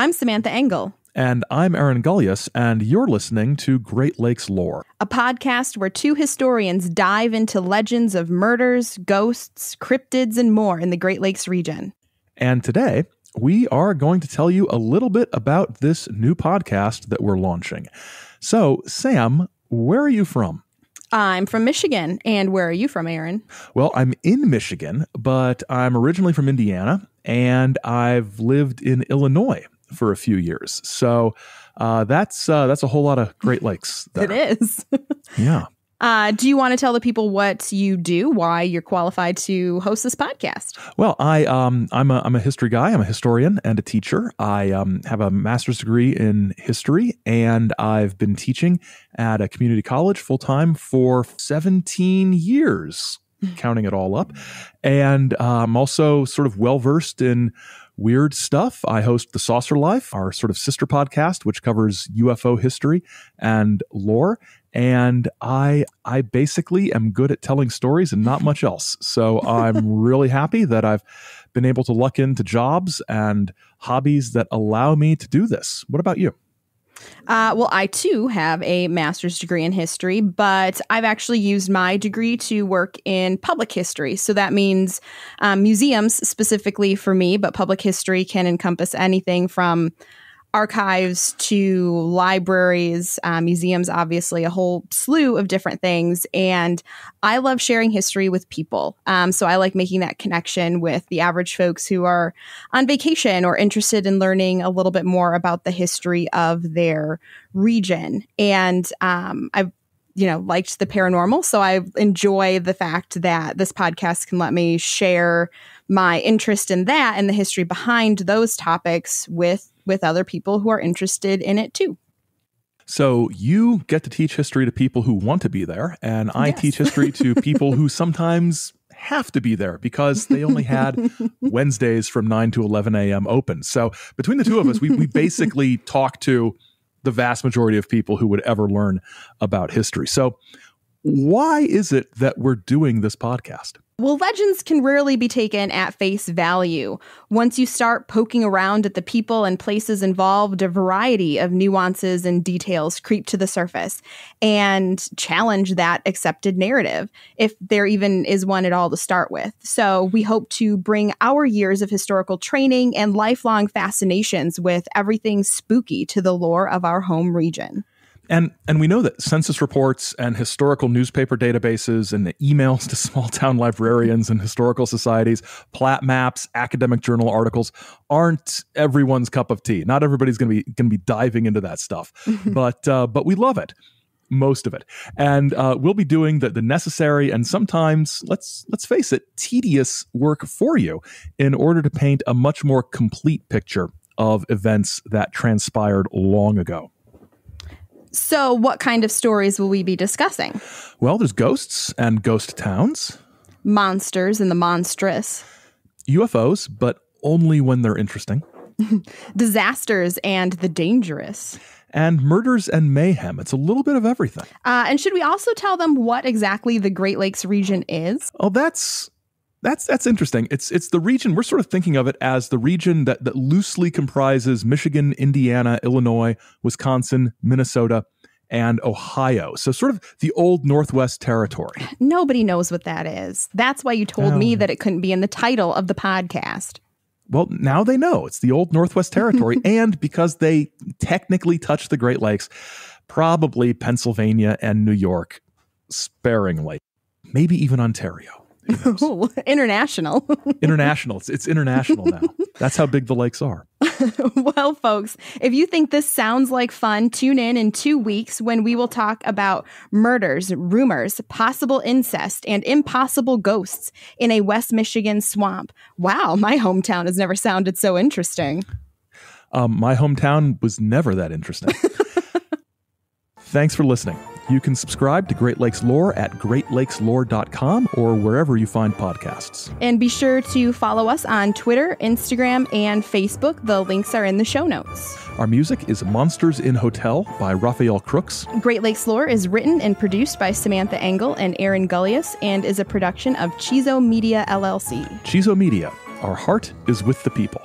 I'm Samantha Engel. And I'm Aaron Gullius, and you're listening to Great Lakes Lore, a podcast where two historians dive into legends of murders, ghosts, cryptids, and more in the Great Lakes region. And today, we are going to tell you a little bit about this new podcast that we're launching. So, Sam, where are you from? I'm from Michigan. And where are you from, Aaron? Well, I'm in Michigan, but I'm originally from Indiana, and I've lived in Illinois for a few years. So that's a whole lot of Great Lakes there. It is. Yeah. Do you want to tell the people what you do, why you're qualified to host this podcast? Well, I'm a history guy. I'm a historian and a teacher. I have a master's degree in history, and I've been teaching at a community college full-time for 17 years, counting it all up. And I'm also sort of well-versed in weird stuff. I host The Saucer Life, our sort of sister podcast, which covers UFO history and lore. And I basically am good at telling stories and not much else. So I'm really happy that I've been able to luck into jobs and hobbies that allow me to do this. What about you? Well, I too have a master's degree in history, but I've actually used my degree to work in public history. So that means museums specifically for me, but public history can encompass anything from archives to libraries, museums, obviously a whole slew of different things. And I love sharing history with people. So I like making that connection with the average folks who are on vacation or interested in learning a little bit more about the history of their region. And I've liked the paranormal. So I enjoy the fact that this podcast can let me share my interest in that and the history behind those topics with other people who are interested in it too. So you get to teach history to people who want to be there, and I teach history to people who sometimes have to be there because they only had Wednesdays from 9 to 11 a.m. open. So between the two of us, we basically talk to the vast majority of people who would ever learn about history. So why is it that we're doing this podcast? Well, legends can rarely be taken at face value. Once you start poking around at the people and places involved, a variety of nuances and details creep to the surface and challenge that accepted narrative, if there even is one at all to start with. So we hope to bring our years of historical training and lifelong fascinations with everything spooky to the lore of our home region. And we know that census reports and historical newspaper databases and emails to small town librarians and historical societies, plat maps, academic journal articles aren't everyone's cup of tea. Not everybody's going to be diving into that stuff, but we love it, most of it. And we'll be doing the necessary and sometimes, let's face it, tedious work for you in order to paint a much more complete picture of events that transpired long ago. So what kind of stories will we be discussing? Well, there's ghosts and ghost towns. Monsters and the monstrous. UFOs, but only when they're interesting. Disasters and the dangerous. And murders and mayhem. It's a little bit of everything. And should we also tell them what exactly the Great Lakes region is? Oh, that's interesting. It's the region, we're sort of thinking of it as the region that loosely comprises Michigan, Indiana, Illinois, Wisconsin, Minnesota, and Ohio. So sort of the old Northwest Territory. Nobody knows what that is. That's why you told me that it couldn't be in the title of the podcast. Well, now they know. It's the old Northwest Territory. And because they technically touch the Great Lakes, probably Pennsylvania and New York sparingly. Maybe even Ontario. Oh, international. International. It's international now. That's how big the lakes are. Well, folks, if you think this sounds like fun, tune in 2 weeks when we will talk about murders, rumors, possible incest, and impossible ghosts in a West Michigan swamp. Wow, my hometown has never sounded so interesting. My hometown was never that interesting. Thanks for listening. You can subscribe to Great Lakes Lore at greatlakeslore.com or wherever you find podcasts. And be sure to follow us on Twitter, Instagram, and Facebook. The links are in the show notes. Our music is Monsters in Hotel by Raphael Crooks. Great Lakes Lore is written and produced by Samantha Engel and Aaron Gullius and is a production of Chizo Media, LLC. Chizo Media. Our heart is with the people.